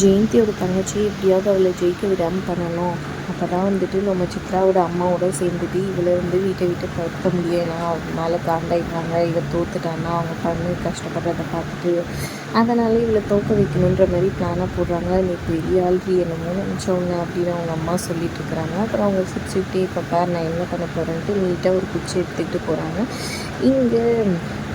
ஜெயந்தியோட தங்கச்சி எப்படியாவது அவளை ஜெயிக்க விடாமல் பண்ணணும். அப்போ தான் வந்துட்டு நம்ம சித்ராவோட அம்மாவோட சேர்ந்துட்டு இவளை வீட்டை விட்டு துரத்த முடியும். ஏன்னா அவங்க மேலே காண்டாயிட்டாங்க. இவ தோத்துட்டான்னா அவங்க பண்ணி கஷ்டப்படுறதை பார்த்துட்டு அதனால் இவளை தோற்க வைக்கணுன்ற மாதிரி பிளானாக போடுறாங்க. இன்னைக்கு பெரிய ஆள்றி என்னமோ நினச்சவங்க அப்படின்னு அவங்க அம்மா சொல்லிட்டு இருக்கிறாங்க. அப்புறம் அவங்க சிரிச்சுக்கிட்டே இப்போ பார் நான் என்ன பண்ண போகிறேன்ட்டு நீட்டாக ஒரு குச்சி எடுத்துக்கிட்டு போகிறாங்க. இங்கே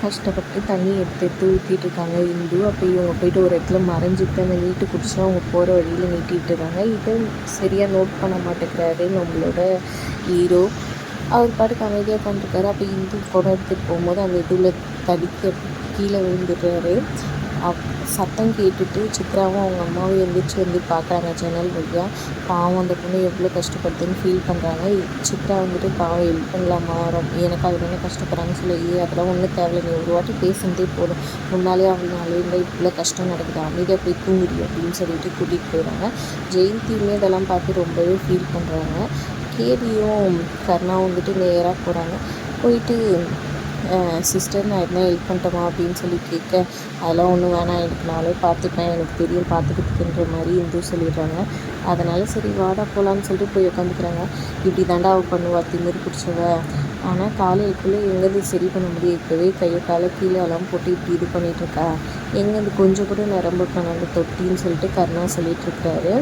கஷ்டப்பட்டு தண்ணி எடுத்து ஊற்றிட்டு இருக்காங்க இந்து. அப்போ இவங்க போயிட்டு ஒரு இடத்துல மறைஞ்சிட்டு அந்த நீட்டு குடிச்சு அவங்க போகிற வழியில் நீட்டிகிட்டு இருக்காங்க. இதை சரியாக நோட் பண்ண மாட்டேங்கிறாரு நம்மளோட ஹீரோ. அவர் பாட்டுக்கு அமைதியாக உட்காந்துருக்காரு. அப்போ இந்து குடம் எடுத்துகிட்டு போகும்போது அந்த இதில் தடிக்க கீழே விழுந்துடுறாரு. சத்தம் கேட்டுட்டு சித்ராவும் அவங்க அம்மாவும் எழுந்திரிச்சு வந்து பார்க்குறாங்க ஜன்னல் வழியாக. பாவம் அந்த பொண்ணு எவ்வளோ கஷ்டப்படுதுன்னு ஃபீல் பண்ணுறாங்க. சித்ரா வந்துட்டு பாவம் ஹெல்ப் பண்ணலாமா, எனக்கு அது என்ன கஷ்டப்படுறாங்கன்னு சொல்லி அதெல்லாம் ஒன்றும் தேவையில்லை, நீ ஒரு வாட்டி பேசுனதே போதும், முன்னாலே அவங்களாலே இவ்வளோ கஷ்டம் நடக்குது, அமைதியாக போய் தூங்குடி அப்படின்னு சொல்லிட்டு கூட்டிகிட்டு போயிடுறாங்க. ஜெயந்தியுமே இதெல்லாம் பார்த்து ரொம்பவே ஃபீல் பண்ணுறாங்க. கேடியும் கர்ணாவும் வந்துட்டு நேராக போகிறாங்க. போயிட்டு சிஸ்டர் நான் என்ன ஹெல்ப் பண்ணிட்டோமா அப்படின்னு சொல்லி கேட்க அதெல்லாம் ஒன்றும் வேணாம், எனக்கு நானே பார்த்துப்பேன், எனக்கு தெரியும் பார்த்துக்கிறதுக்குன்ற மாதிரி இந்து சொல்லிடுறாங்க. அதனால் சரி வாடா போகலான்னு சொல்லிட்டு போய் உட்காந்துக்கிறாங்க. இப்படி தாண்டா அவள் பண்ணுவா திமிரு பிடிச்சவ, ஆனால் காலைக்குள்ளே எங்கேருந்து சரி பண்ண முடியும், இப்போவே கையை காலை கீழே எல்லாம் போட்டு இப்படி இது பண்ணிகிட்ருக்கா, எங்கேருந்து கொஞ்சம் கூட நிரம்ப பண்ணாங்க தொட்டின்னு சொல்லிட்டு கர்ணா சொல்லிகிட்ருக்காரு.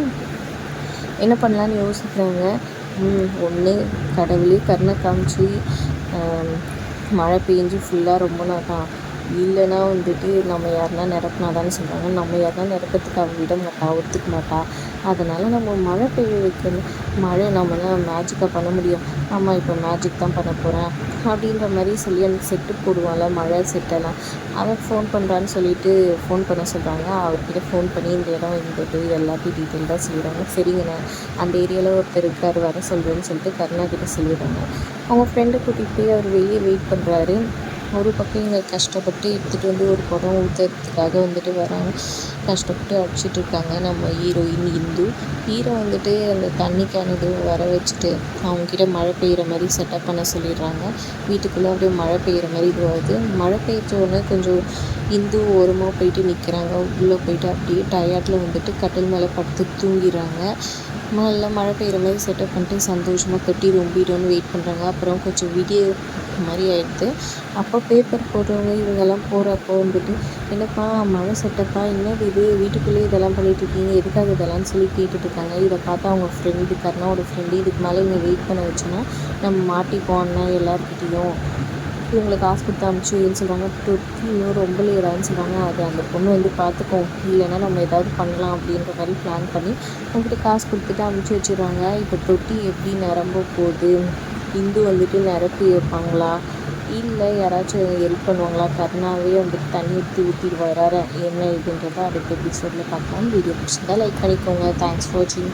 என்ன பண்ணலான்னு யோசிக்கிறாங்க. ஒன்று கடவுளே கர்ணை காமிச்சு மழை பெஞ்சு ஃபுல்லாக ரொம்ப நாட்டான், இல்லைன்னா வந்துட்டு நம்ம யாருன்னா நிரப்பினாதான்னு சொல்கிறாங்க. நம்ம யாருன்னா நிரப்பத்துக்கு அவள் விட மாட்டா, ஒத்துக்க மாட்டா. அதனால் நம்ம மழை பெய்ய வைக்கணும். மழை நம்மளால் மேஜிக்காக பண்ண முடியும். ஆமாம் இப்போ மேஜிக் தான் பண்ண போகிறேன் அப்படின்ற மாதிரி சொல்லி அந்த செட்டு போடுவான்ல மழை செட்டெல்லாம், அவன் ஃபோன் பண்ணுறான்னு சொல்லிட்டு ஃபோன் பண்ண சொல்கிறாங்க. அவர்கிட்ட ஃபோன் பண்ணி இந்த இடம் இருந்தது எல்லாத்தையும் டீட்டெயில்டாக சொல்லிடுறாங்க. சரிங்கண்ணே அந்த ஏரியாவில் ஒருத்தர் இருக்கார் வர சொல்கிறேன்னு சொல்லிட்டு கருணா கிட்ட சொல்லிடுறாங்க. அவங்க ஃப்ரெண்டை கூட்டிகிட்டு போய் அவர் வெளியே வெயிட் பண்ணுறாரு. ஒரு பக்கம் இங்கே கஷ்டப்பட்டு எடுத்துகிட்டு வந்து ஒரு குடம் ஊற்றுறதுக்காக வந்துட்டு வராங்க. கஷ்டப்பட்டு அடிச்சிட்டு இருக்காங்க நம்ம ஹீரோயின் இந்து. ஹீரோ வந்துட்டு அந்த தண்ணி கேன் இதுவும் வர வச்சுட்டு அவங்கக்கிட்ட மழை பெய்கிற மாதிரி செட்டப் பண்ண சொல்லிடுறாங்க. வீட்டுக்குள்ளே அப்படியே மழை பெய்கிற மாதிரி இதுவாகுது. மழை பெய்ஞ்சோடனே கொஞ்சம் இந்து ஓரமாக போயிட்டு நிற்கிறாங்க. உள்ளே போயிட்டு அப்படியே டயர்டில் வந்துட்டு கட்டில் மேலே படுத்து தூங்கிடுறாங்க. நல்லா மழை பெய்கிற மாதிரி செட்டப் பண்ணிட்டு சந்தோஷமாக கட்டி ரொம்பிடும்னு வெயிட் பண்ணுறாங்க. அப்புறம் கொஞ்சம் விடிய மாதிரி ஆகிடுது. அப்போ பேப்பர் போடுறவங்க இவங்கெல்லாம் போகிறப்போ வந்துட்டு என்னப்பா மழை செட்டப்பா, என்னது இது வீட்டுக்குள்ளேயே இதெல்லாம் பண்ணிகிட்ருக்கீங்க, எதுக்காக இதெல்லாம் சொல்லி கேட்டுட்ருக்காங்க. இதை பார்த்தா அவங்க ஃப்ரெண்டு கர்ணாவோட ஃப்ரெண்டு, இதுக்கு மேலே இங்கே வெயிட் பண்ண வச்சோன்னா நம்ம மாட்டிப்போம்னா எல்லாருக்கிட்டேயும் இவங்களுக்கு காசு கொடுத்து அனுப்பிச்சுன்னு சொல்கிறாங்க. தொட்டி இன்னும் ரொம்ப லேடான்னு சொல்கிறாங்க. அது அந்த பொண்ணு வந்து பார்த்துக்கோம், இல்லைன்னா நம்ம ஏதாவது பண்ணலாம் அப்படின்ற மாதிரி பிளான் பண்ணி அவங்ககிட்ட காசு கொடுத்துட்டு அனுப்பிச்சி வச்சிடுறாங்க. இப்போ தொட்டி எப்படி நிரம்ப போகுது, இந்து வந்துட்டு நிரப்பி வைப்பாங்களா இல்லை யாராச்சும் ஹெல்ப் பண்ணுவாங்களா, கர்ணாவே வந்துட்டு தண்ணி ஊற்றி வராரு என்ன இதுன்றதை அடுத்த எபிசோடில் பார்க்கலாம். வீடியோ பிடிச்சிருந்தா லைக் பண்ணிக்கோங்க. தேங்க்ஸ் ஃபார் வாட்சிங்.